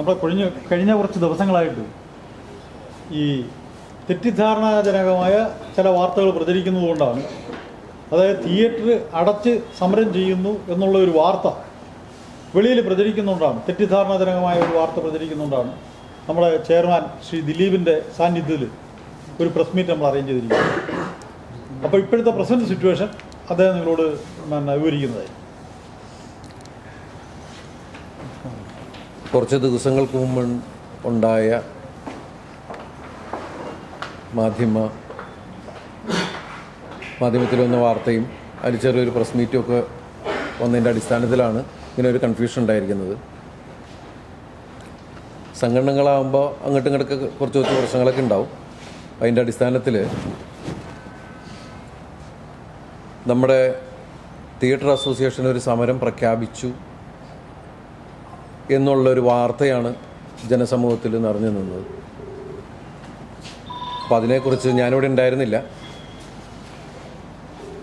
നമ്മൾ കഴിഞ്ഞ കുറച്ച് ദിവസങ്ങളായിട്ട് ഈ തെറ്റിദ്ധാരണാജനകമായ ചില വാർത്തകൾ പ്രചരിക്കുന്നതുകൊണ്ടാണ്, അതായത് തിയേറ്റർ അടച്ച് സമരം ചെയ്യുന്നു എന്നുള്ള ഒരു വാർത്ത വെളിയിൽ പ്രചരിക്കുന്നുകൊണ്ടാണ്, തെറ്റിദ്ധാരണാജനകമായ ഒരു വാർത്ത പ്രചരിക്കുന്നുകൊണ്ടാണ് നമ്മുടെ ചെയർമാൻ ശ്രീ ദിലീപിൻ്റെ സാന്നിധ്യത്തിൽ ഒരു പ്രസ് മീറ്റ് നമ്മൾ അറേഞ്ച് ചെയ്തിരിക്കുന്നത്. അപ്പോൾ ഇപ്പോഴത്തെ പ്രസൻറ്റ് സിറ്റുവേഷൻ അദ്ദേഹം നിങ്ങളോട് വിവരിക്കുന്നതായി. കുറച്ച് ദിവസങ്ങൾക്ക് മുമ്പ് ഉണ്ടായ മാധ്യമത്തിൽ വന്ന വാർത്തയും അതിൽ ചെറിയൊരു പ്രസ് മീറ്റും ഒക്കെ വന്നതിൻ്റെ അടിസ്ഥാനത്തിലാണ് ഇങ്ങനെ ഒരു കൺഫ്യൂഷൻ ഉണ്ടായിരിക്കുന്നത്. സംഘടനകളാകുമ്പോൾ അങ്ങോട്ടും ഇങ്ങോട്ടൊക്കെ കുറച്ച് പ്രശ്നങ്ങളൊക്കെ ഉണ്ടാവും. അതിൻ്റെ അടിസ്ഥാനത്തിൽ നമ്മുടെ തിയേറ്റർ അസോസിയേഷൻ ഒരു സമരം പ്രഖ്യാപിച്ചു എന്നുള്ളൊരു വാർത്തയാണ് ജനസമൂഹത്തിൽ നിറഞ്ഞു നിന്നത്. അപ്പോൾ അതിനെക്കുറിച്ച് ഞാനിവിടെ ഉണ്ടായിരുന്നില്ല.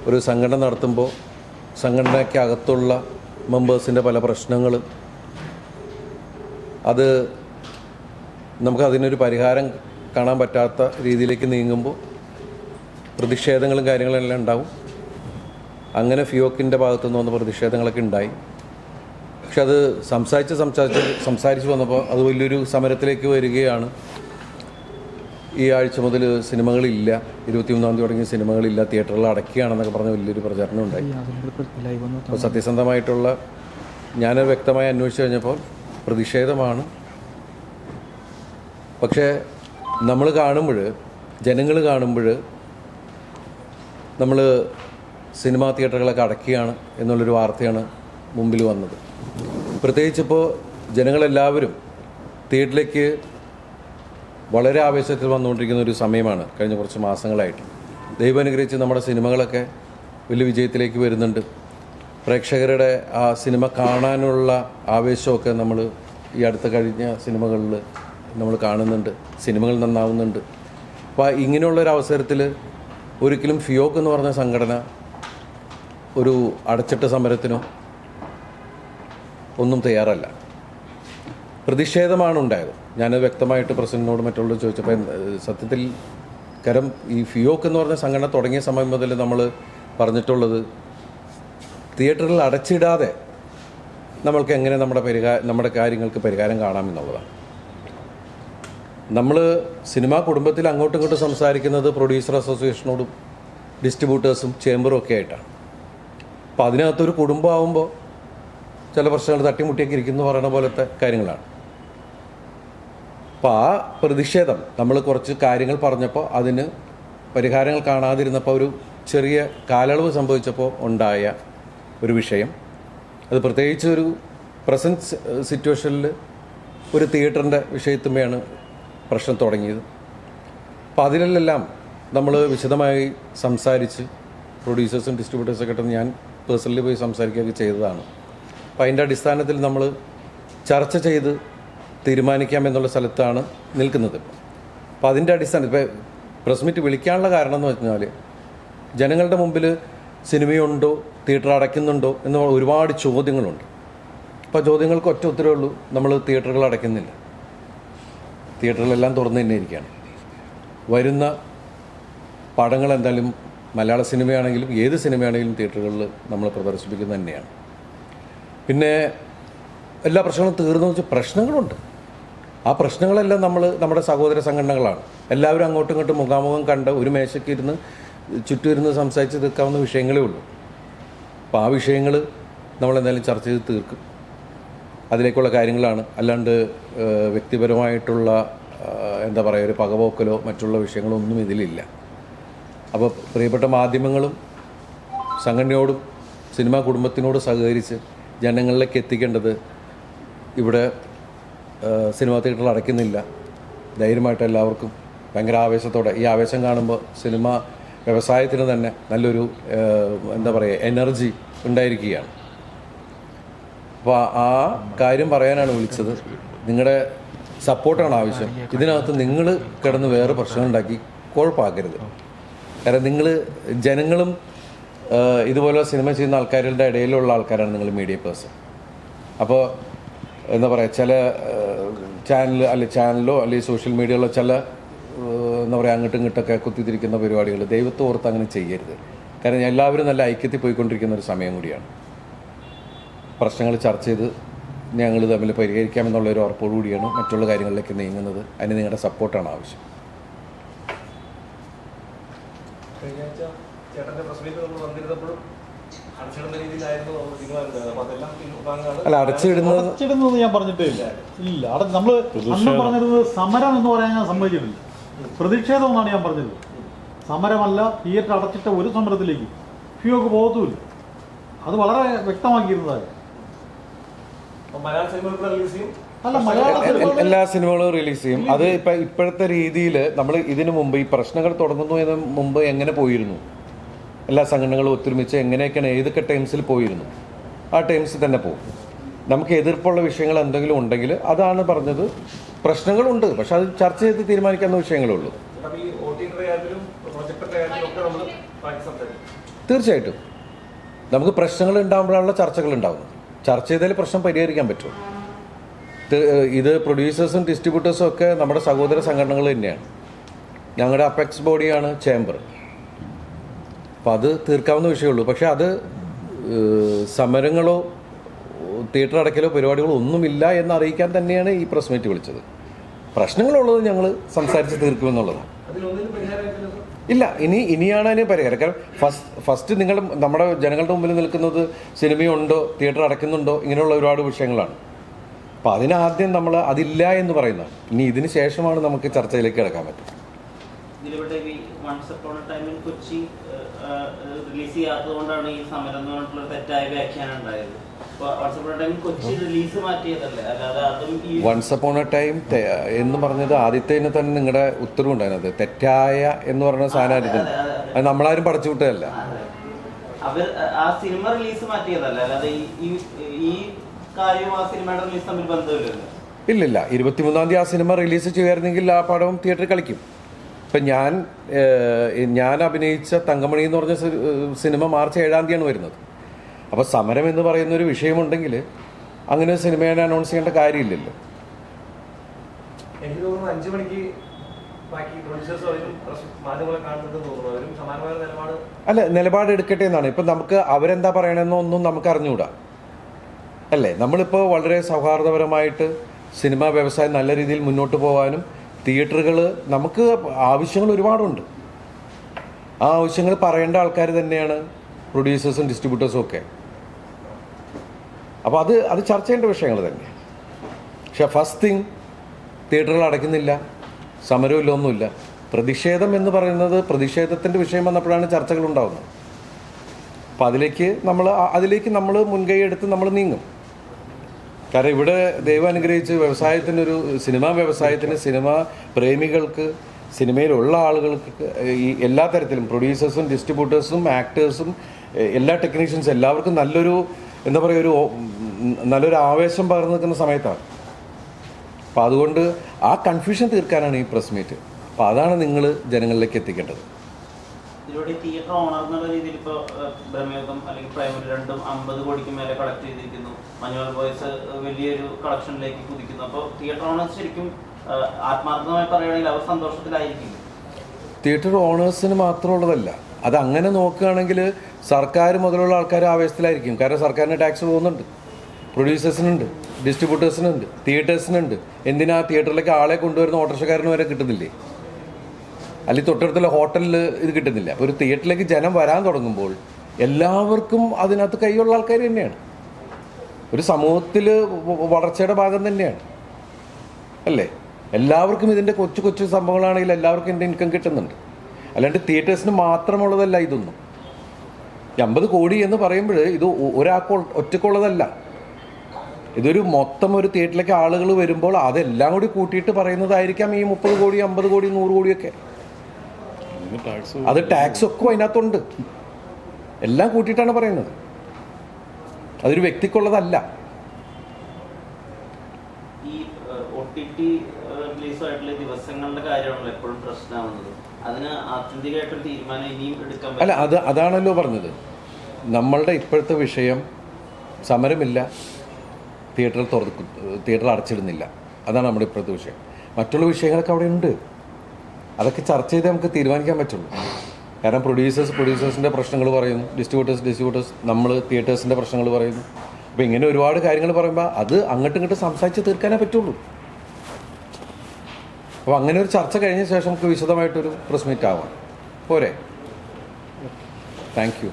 ഒരു സംഘടന നടത്തുമ്പോൾ സംഘടനയ്ക്കകത്തുള്ള മെമ്പേഴ്സിൻ്റെ പല പ്രശ്നങ്ങൾ, അത് നമുക്കതിനൊരു പരിഹാരം കാണാൻ പറ്റാത്ത രീതിയിലേക്ക് നീങ്ങുമ്പോൾ പ്രതിഷേധങ്ങളും കാര്യങ്ങളെല്ലാം ഉണ്ടാവും. അങ്ങനെ ഫിയോക്കിൻ്റെ ഭാഗത്തുനിന്ന് വന്ന പ്രതിഷേധങ്ങളൊക്കെ ഉണ്ടായി. പക്ഷെ അത് സംസാരിച്ച് വന്നപ്പോൾ അത് വലിയൊരു സമരത്തിലേക്ക് വരികയാണ്. ഈ ആഴ്ച മുതൽ സിനിമകളില്ല, 23-ാം തീയതി തുടങ്ങിയ സിനിമകളില്ല, തിയേറ്ററുകൾ അടയ്ക്കുകയാണെന്നൊക്കെ പറഞ്ഞ വലിയൊരു പ്രചരണം ഉണ്ടായി. അപ്പോൾ സത്യസന്ധമായിട്ടുള്ള ഞാനത് വ്യക്തമായി അന്വേഷിച്ച് കഴിഞ്ഞപ്പോൾ പ്രതിഷേധമാണ്. പക്ഷേ നമ്മൾ കാണുമ്പോൾ, ജനങ്ങൾ കാണുമ്പോൾ നമ്മൾ സിനിമാ തിയേറ്ററുകളൊക്കെ അടയ്ക്കുകയാണ് എന്നുള്ളൊരു വാർത്തയാണ് മുമ്പിൽ വന്നത്. പ്രത്യേകിച്ചിപ്പോൾ ജനങ്ങളെല്ലാവരും തിയേറ്ററിലേക്ക് വളരെ ആവേശത്തിൽ വന്നുകൊണ്ടിരിക്കുന്ന ഒരു സമയമാണ് കഴിഞ്ഞ കുറച്ച് മാസങ്ങളായിട്ട്. ദൈവം അനുഗ്രഹിച്ച് നമ്മുടെ സിനിമകളൊക്കെ വലിയ വിജയത്തിലേക്ക് വരുന്നുണ്ട്. പ്രേക്ഷകരുടെ ആ സിനിമ കാണാനുള്ള ആവേശമൊക്കെ നമ്മൾ ഈ അടുത്ത കഴിഞ്ഞ സിനിമകളിൽ നമ്മൾ കാണുന്നുണ്ട്. സിനിമകൾ നന്നാവുന്നുണ്ട്. അപ്പോൾ ഇങ്ങനെയുള്ളൊരവസരത്തിൽ ഒരിക്കലും ഫിയോക്ക് എന്ന് പറഞ്ഞ സംഘടന ഒരു അടച്ചിട്ട സമരത്തിനോ ഒന്നും തയ്യാറല്ല. പ്രതിഷേധമാണ് ഉണ്ടായത്. ഞാനത് വ്യക്തമായിട്ട് പ്രസിഡന്റിനോട് മറ്റുള്ളവർ ചോദിച്ചപ്പോൾ സത്യത്തിൽ ഈ ഫിയോക്ക് എന്ന് പറഞ്ഞ സംഘടന തുടങ്ങിയ സമയം മുതൽ നമ്മൾ പറഞ്ഞിട്ടുള്ളത് തിയേറ്ററിൽ അടച്ചിടാതെ നമ്മൾക്ക് എങ്ങനെ നമ്മുടെ കാര്യങ്ങൾക്ക് പരിഹാരം കാണാമെന്നുള്ളതാണ്. നമ്മൾ സിനിമാ കുടുംബത്തിൽ അങ്ങോട്ടും ഇങ്ങോട്ടും സംസാരിക്കുന്നത് പ്രൊഡ്യൂസർ അസോസിയേഷനോടും ഡിസ്ട്രിബ്യൂട്ടേഴ്സും ചേംബറും ഒക്കെ ആയിട്ടാണ്. അപ്പോൾ അതിനകത്തൊരു കുടുംബമാകുമ്പോൾ ചില പ്രശ്നങ്ങൾ തട്ടിമുട്ടിയൊക്കെ ഇരിക്കുന്നു പറയുന്ന പോലത്തെ കാര്യങ്ങളാണ്. അപ്പോൾ ആ പ്രതിഷേധം നമ്മൾ കുറച്ച് കാര്യങ്ങൾ പറഞ്ഞപ്പോൾ അതിന് പരിഹാരങ്ങൾ കാണാതിരുന്നപ്പോൾ ഒരു ചെറിയ കാലയളവ് സംഭവിച്ചപ്പോൾ ഉണ്ടായ ഒരു വിഷയം, അത് പ്രത്യേകിച്ച് ഒരു പ്രസൻറ്റ് സിറ്റുവേഷനിൽ ഒരു തിയേറ്ററിൻ്റെ വിഷയത്തുമ്മയാണ് പ്രശ്നം തുടങ്ങിയത്. അപ്പോൾ അതിലെല്ലാം നമ്മൾ വിശദമായി സംസാരിച്ച് പ്രൊഡ്യൂസേഴ്സും ഡിസ്ട്രിബ്യൂട്ടേഴ്സൊക്കെ ആയിട്ട് ഞാൻ പേഴ്സണലി പോയി സംസാരിക്കുകയൊക്കെ ചെയ്തതാണ്. അപ്പോൾ അതിൻ്റെ അടിസ്ഥാനത്തിൽ നമ്മൾ ചർച്ച ചെയ്ത് തീരുമാനിക്കാമെന്നുള്ള സ്ഥലത്താണ് നിൽക്കുന്നത്. അപ്പോൾ അതിൻ്റെ അടിസ്ഥാനത്തിൽ ഇപ്പോൾ പ്രസ് മീറ്റ് വിളിക്കാനുള്ള കാരണം എന്ന് വെച്ചാൽ ജനങ്ങളുടെ മുമ്പിൽ സിനിമയുണ്ടോ, തിയേറ്റർ അടയ്ക്കുന്നുണ്ടോ എന്ന് ഒരുപാട് ചോദ്യങ്ങളുണ്ട്. അപ്പോൾ ചോദ്യങ്ങൾക്ക് ഒറ്റ ഉത്തരവേ ഉള്ളൂ, നമ്മൾ തിയേറ്ററുകൾ അടയ്ക്കുന്നില്ല. തിയേറ്ററുകളെല്ലാം തുറന്നു തന്നെ ഇരിക്കുകയാണ്. വരുന്ന പടങ്ങൾ എന്തായാലും മലയാള സിനിമയാണെങ്കിലും ഏത് സിനിമയാണെങ്കിലും തിയേറ്ററുകളിൽ നമ്മൾ പ്രദർശിപ്പിക്കുന്നത് തന്നെയാണ്. പിന്നെ എല്ലാ പ്രശ്നങ്ങളും തീർന്നു വെച്ചാൽ പ്രശ്നങ്ങളുണ്ട്. ആ പ്രശ്നങ്ങളെല്ലാം നമ്മുടെ സഹോദര സംഘടനകളാണ്. എല്ലാവരും അങ്ങോട്ടും ഇങ്ങോട്ടും മുഖാമുഖം കണ്ട് ഒരു മേശയ്ക്ക് ഇരുന്ന് ചുറ്റും ഇരുന്ന് സംസാരിച്ച് തീർക്കാവുന്ന വിഷയങ്ങളേ ഉള്ളൂ. അപ്പോൾ ആ വിഷയങ്ങൾ നമ്മളെന്തായാലും ചർച്ച ചെയ്ത് തീർക്കും. അതിലേക്കുള്ള കാര്യങ്ങളാണ്. അല്ലാണ്ട് വ്യക്തിപരമായിട്ടുള്ള എന്താ പറയുക ഒരു പകപോക്കലോ മറ്റുള്ള വിഷയങ്ങളോ ഒന്നും ഇതിലില്ല. അപ്പോൾ പ്രിയപ്പെട്ട മാധ്യമങ്ങളും സംഘടനയോടും സിനിമാ കുടുംബത്തിനോട് സഹകരിച്ച് ജനങ്ങളിലേക്ക് എത്തിക്കേണ്ടത് ഇവിടെ സിനിമാ തിയേറ്ററിൽ അടയ്ക്കുന്നില്ല. ധൈര്യമായിട്ട് എല്ലാവർക്കും ഭയങ്കര ആവേശത്തോടെ, ഈ ആവേശം കാണുമ്പോൾ സിനിമ വ്യവസായത്തിന് തന്നെ നല്ലൊരു എന്താ പറയുക എനർജി ഉണ്ടായിരിക്കുകയാണ്. അപ്പോൾ ആ കാര്യം പറയാനാണ് വിളിച്ചത്. നിങ്ങളുടെ സപ്പോർട്ടാണ് ആവശ്യം. ഇതിനകത്ത് നിങ്ങൾ കിടന്ന് വേറെ പ്രശ്നങ്ങളുണ്ടാക്കി കുഴപ്പമാക്കരുത്. കാരണം ജനങ്ങളും ഇതുപോലെ സിനിമ ചെയ്യുന്ന ആൾക്കാരുടെ ഇടയിലുള്ള ആൾക്കാരാണ് നിങ്ങൾ മീഡിയ പേഴ്സൺ. അപ്പോൾ എന്താ പറയുക, ചില ചാനലോ അല്ലെങ്കിൽ സോഷ്യൽ മീഡിയയിലോ ചില എന്താ പറയുക അങ്ങോട്ടും ഇങ്ങോട്ടൊക്കെ കുത്തിത്തിരിക്കുന്ന പരിപാടികൾ ദൈവത്തെ ഓർത്ത് അങ്ങനെ ചെയ്യരുത്. കാരണം എല്ലാവരും നല്ല ഐക്യത്തിൽ പോയിക്കൊണ്ടിരിക്കുന്ന ഒരു സമയം കൂടിയാണ്. പ്രശ്നങ്ങൾ ചർച്ച ചെയ്ത് ഞങ്ങൾ തമ്മിൽ പരിഹരിക്കാമെന്നുള്ള ഒരു ഉറപ്പോടുകൂടിയാണ് മറ്റുള്ള കാര്യങ്ങളിലേക്ക് നീങ്ങുന്നത്. അതിന് നിങ്ങളുടെ സപ്പോർട്ടാണ് ആവശ്യം. അല്ല, അടച്ചിടുന്നത് ഞാൻ പറഞ്ഞിട്ടേ ഇല്ല. നമ്മൾ അന്ന് പറഞ്ഞിരുന്നത് സമരം എന്ന് പറയാൻ ഞാൻ സമ്മതിച്ചിട്ടില്ല. പ്രതിഷേധം എന്നാണ് ഞാൻ പറഞ്ഞത്. സമരമല്ല, തിയേറ്റർ അടച്ചിട്ട ഒരു സമരത്തിലേക്ക് ഫിയോക്ക് പോകത്തുമില്ല. അത് വളരെ വ്യക്തമാക്കിയിരുന്നതായിരുന്നു. എല്ലാ സിനിമകളും റിലീസ് ചെയ്യും. അത് ഇപ്പോഴത്തെ രീതിയിൽ നമ്മൾ ഇതിനു മുമ്പ് ഈ പ്രശ്നങ്ങൾ തുടങ്ങുന്നതിന് മുമ്പ് എങ്ങനെ പോയിരുന്നു, എല്ലാ സംഘടനകളും ഒത്തൊരുമിച്ച് എങ്ങനെയൊക്കെയാണ് ഏതൊക്കെ ടൈംസിൽ പോയിരുന്നു, ആ ടൈംസിൽ തന്നെ പോകും. നമുക്ക് എതിർപ്പുള്ള വിഷയങ്ങൾ എന്തെങ്കിലും ഉണ്ടെങ്കിൽ അതാണ് പറഞ്ഞത്. പ്രശ്നങ്ങളുണ്ട്, പക്ഷെ അത് ചർച്ച ചെയ്ത് തീരുമാനിക്കാവുന്ന വിഷയങ്ങളുള്ളൂ. തീർച്ചയായിട്ടും നമുക്ക് പ്രശ്നങ്ങൾ ഉണ്ടാകുമ്പോഴാണുള്ള ചർച്ചകൾ ഉണ്ടാകുന്നത്. ചർച്ച ചെയ്താൽ പ്രശ്നം പരിഹരിക്കാൻ പറ്റും. ഇത് പ്രൊഡ്യൂസേഴ്സും ഡിസ്ട്രിബ്യൂട്ടേഴ്സും ഒക്കെ നമ്മുടെ സഹോദര സംഘടനകൾ തന്നെയാണ്. ഞങ്ങളുടെ അപ്പെക്സ് ബോഡിയാണ് ചേംബർ. അപ്പം അത് തീർക്കാവുന്ന വിഷയമുള്ളൂ. പക്ഷേ അത് സമരങ്ങളോ തിയേറ്റർ അടയ്ക്കലോ പരിപാടികളോ ഒന്നുമില്ല എന്ന് അറിയിക്കാൻ തന്നെയാണ് ഈ പ്രസ് മീറ്റ് വിളിച്ചത്. പ്രശ്നങ്ങളുള്ളത് ഞങ്ങൾ സംസാരിച്ച് തീർക്കുമെന്നുള്ളതാണ്. ഇല്ല, ഇനിയാണ് അതിന് പരിഹാരം. കാരണം ഫസ്റ്റ് നിങ്ങൾ നമ്മുടെ ജനങ്ങളുടെ മുമ്പിൽ നിൽക്കുന്നത് സിനിമയുണ്ടോ, തിയേറ്റർ അടയ്ക്കുന്നുണ്ടോ, ഇങ്ങനെയുള്ള ഒരുപാട് വിഷയങ്ങളാണ്. അപ്പോൾ അതിനാദ്യം നമ്മൾ അതില്ല എന്ന് പറയുന്നതാണ്. ഇനി ഇതിന് ശേഷമാണ് നമുക്ക് ചർച്ചയിലേക്ക് കിടക്കാൻ പറ്റും. റിലീസ് ചെയ്യാത്തതുകൊണ്ടാണ് ഈ സമരം എന്ന് പറഞ്ഞിട്ടുള്ള തെറ്റായ വ്യാഖ്യാനം ഉണ്ടായത്. വൺസ് അപ്പോൺ എ ടൈം എന്ന് പറഞ്ഞത് ആദ്യത്തേന് തന്നെ നിങ്ങളുടെ ഉത്തരവുണ്ടായിരുന്നത് തെറ്റായ എന്ന് പറഞ്ഞ സാധനമായിരുന്നു. അത് നമ്മളാരും പടച്ചു വിട്ടതല്ല. അവർ ആ സിനിമ റിലീസ് മാറ്റിയതല്ല, അല്ലാതെ ഈ കാര്യവും ആ സിനിമയുടെ റിലീസ് തമ്മിൽ ബന്ധമില്ലല്ലോ. ഇല്ലില്ല, 23-ാം തീയതി ആ സിനിമ റിലീസ് ചെയ്യുമായിരുന്നെങ്കിൽ ആ പടവും തിയേറ്ററിൽ കളിക്കും. ഇപ്പം ഞാൻ അഭിനയിച്ച തങ്കമണി എന്ന് പറഞ്ഞ സിനിമ മാർച്ച് 7-ാം തീയതിയാണ് വരുന്നത്. അപ്പോൾ സമരം എന്ന് പറയുന്ന ഒരു വിഷയമുണ്ടെങ്കിൽ അങ്ങനെ ഒരു സിനിമയെ അനൗൺസ് ചെയ്യേണ്ട കാര്യമില്ലല്ലോ. എനിക്ക് തോന്നുന്നു 5 മണിക്ക് അല്ല, നിലപാട് എടുക്കട്ടെ എന്നാണ്. ഇപ്പം നമുക്ക് അവരെന്താ പറയണമെന്നൊന്നും നമുക്ക് അറിഞ്ഞുകൂടാ അല്ലേ. നമ്മളിപ്പോൾ വളരെ സൗഹാർദ്ദപരമായിട്ട് സിനിമാ വ്യവസായം നല്ല രീതിയിൽ മുന്നോട്ട് പോകാനും തിയേറ്ററുകൾ നമുക്ക് ആവശ്യങ്ങൾ ഒരുപാടുണ്ട്. ആ ആവശ്യങ്ങൾ പറയേണ്ട ആൾക്കാർ തന്നെയാണ് പ്രൊഡ്യൂസേഴ്സും ഡിസ്ട്രിബ്യൂട്ടേഴ്സും ഒക്കെ. അപ്പോൾ അത് ചർച്ച ചെയ്യേണ്ട വിഷയങ്ങൾ തന്നെയാണ്. പക്ഷെ ഫസ്റ്റ് തിങ്, തിയേറ്ററുകൾ അടയ്ക്കുന്നില്ല, സമരമില്ല, ഒന്നുമില്ല. പ്രതിഷേധം എന്ന് പറയുന്നത് പ്രതിഷേധത്തിൻ്റെ വിഷയം വന്നപ്പോഴാണ് ചർച്ചകൾ ഉണ്ടാകുന്നത്. അപ്പം അതിലേക്ക് നമ്മൾ മുൻകൈ എടുത്ത് നമ്മൾ നീങ്ങും. കാരണം ഇവിടെ ദൈവം അനുഗ്രഹിച്ച് വ്യവസായത്തിനൊരു സിനിമാ വ്യവസായത്തിന്, സിനിമാ പ്രേമികൾക്ക്, സിനിമയിലുള്ള ആളുകൾക്ക്, ഈ എല്ലാ തരത്തിലും പ്രൊഡ്യൂസേഴ്സും ഡിസ്ട്രിബ്യൂട്ടേഴ്സും ആക്ടേഴ്സും എല്ലാ ടെക്നീഷ്യൻസും എല്ലാവർക്കും എന്താ പറയുക, നല്ലൊരു ആവേശം പകർന്നു നിൽക്കുന്ന സമയത്താണ്. അപ്പം അതുകൊണ്ട് ആ കൺഫ്യൂഷൻ തീർക്കാനാണ് ഈ പ്രസ് മീറ്റ്. അപ്പം അതാണ് നിങ്ങൾ ജനങ്ങളിലേക്ക് എത്തിക്കേണ്ടത്. ഇതിലൂടെ തിയേറ്റർ ഓണർ എന്നുള്ള രീതിയിൽ ഇപ്പോൾ ബ്രഹ്മയുഗം അല്ലെങ്കിൽ പ്രൈമറി രണ്ടും 50 കോടിക്ക് മേലെ കളക്ട് ചെയ്തിരിക്കുന്നു. മഞ്ഞുമൽ ബോയ്സ് വലിയൊരു കളക്ഷനിലേക്ക് കുതിക്കുന്നു. അപ്പോൾ തിയേറ്റർ ഓണേഴ്സ് ശരിക്കും ആത്മാർത്ഥമായി പറയുകയാണെങ്കിൽ അവർ സന്തോഷത്തിലായിരിക്കും. തിയേറ്റർ ഓണേഴ്സിന് മാത്രമുള്ളതല്ല, അത് അങ്ങനെ നോക്കുകയാണെങ്കിൽ സർക്കാർ മുതലുള്ള ആൾക്കാർ ആവേശത്തിലായിരിക്കും. കാരണം സർക്കാരിന് ടാക്സ് പോകുന്നുണ്ട്, പ്രൊഡ്യൂസേഴ്സിനുണ്ട്, ഡിസ്ട്രിബ്യൂട്ടേഴ്സിനുണ്ട്, തിയേറ്റേഴ്സിനുണ്ട്. എന്തിനാ തിയേറ്ററിലേക്ക് ആളെ കൊണ്ടുവരുന്ന ഓട്ടോറിക്ഷക്കാരന് വരെ കിട്ടുന്നില്ലേ, അല്ലെങ്കിൽ തൊട്ടടുത്തുള്ള ഹോട്ടലിൽ ഇത് കിട്ടുന്നില്ല. ഒരു തിയേറ്ററിലേക്ക് ജനം വരാൻ തുടങ്ങുമ്പോൾ എല്ലാവർക്കും അതിനകത്ത് കൈയുള്ള ആൾക്കാർ തന്നെയാണ്. ഒരു സമൂഹത്തിൽ വളർച്ചയുടെ ഭാഗം തന്നെയാണ് അല്ലേ. എല്ലാവർക്കും ഇതിൻ്റെ കൊച്ചു കൊച്ചു സംഭവങ്ങളാണെങ്കിൽ എല്ലാവർക്കും ഇതിൻ്റെ ഇൻകം കിട്ടുന്നുണ്ട്. അല്ലാണ്ട് തിയേറ്റേഴ്സിന് മാത്രമുള്ളതല്ല ഇതൊന്നും. 50 കോടി എന്ന് പറയുമ്പോൾ ഇത് ഒരാൾക്ക് ഒറ്റക്കുള്ളതല്ല. ഇതൊരു മൊത്തം ഒരു തിയേറ്ററിലേക്ക് ആളുകൾ വരുമ്പോൾ അതെല്ലാം കൂടി കൂട്ടിയിട്ട് പറയുന്നതായിരിക്കാം ഈ 30 കോടി, 50 കോടി, 100 കോടിയൊക്കെ. അത് ടാക്സ് ഒക്കെ അതിനകത്തുണ്ട്. എല്ലാം കൂട്ടിയിട്ടാണ് പറയുന്നത്. അതൊരു വ്യക്തിക്കുള്ളതല്ല. ഈ OTT റിലീസായിട്ടുള്ള ദിവസങ്ങളുടെ കാര്യമാണല്ലോ എപ്പോഴും പ്രശ്നമാവുന്നത്. അതിന് ആത്യന്തികമായിട്ടൊരു തീരുമാനം ഇനിയും എടുക്കാൻ പറ്റില്ല. അല്ല, അതാണല്ലോ പറഞ്ഞത്. നമ്മളുടെ ഇപ്പോഴത്തെ വിഷയം സമരമില്ല, തിയേറ്റർ അടച്ചിടുന്നില്ല. അതാണ് നമ്മുടെ ഇപ്പോഴത്തെ വിഷയം. മറ്റുള്ള വിഷയങ്ങളൊക്കെ അവിടെ ഉണ്ട്. അതൊക്കെ ചർച്ച ചെയ്തേ നമുക്ക് തീരുമാനിക്കാൻ പറ്റുള്ളൂ. കാരണം പ്രൊഡ്യൂസേഴ്സിൻ്റെ പ്രശ്നങ്ങൾ പറയുന്നു, ഡിസ്ട്രിബ്യൂട്ടേഴ്സ്, നമ്മൾ തിയേറ്റേഴ്സിൻ്റെ പ്രശ്നങ്ങൾ പറയുന്നു. അപ്പോൾ ഇങ്ങനെ ഒരുപാട് കാര്യങ്ങൾ പറയുമ്പോൾ അത് അങ്ങോട്ടും ഇങ്ങോട്ടും സംസാരിച്ച് തീർക്കാനേ പറ്റുള്ളൂ. അപ്പോൾ അങ്ങനെ ഒരു ചർച്ച കഴിഞ്ഞ ശേഷം നമുക്ക് വിശദമായിട്ടൊരു പ്രസ് മീറ്റ് ആവാം. പോരെ? Thank you.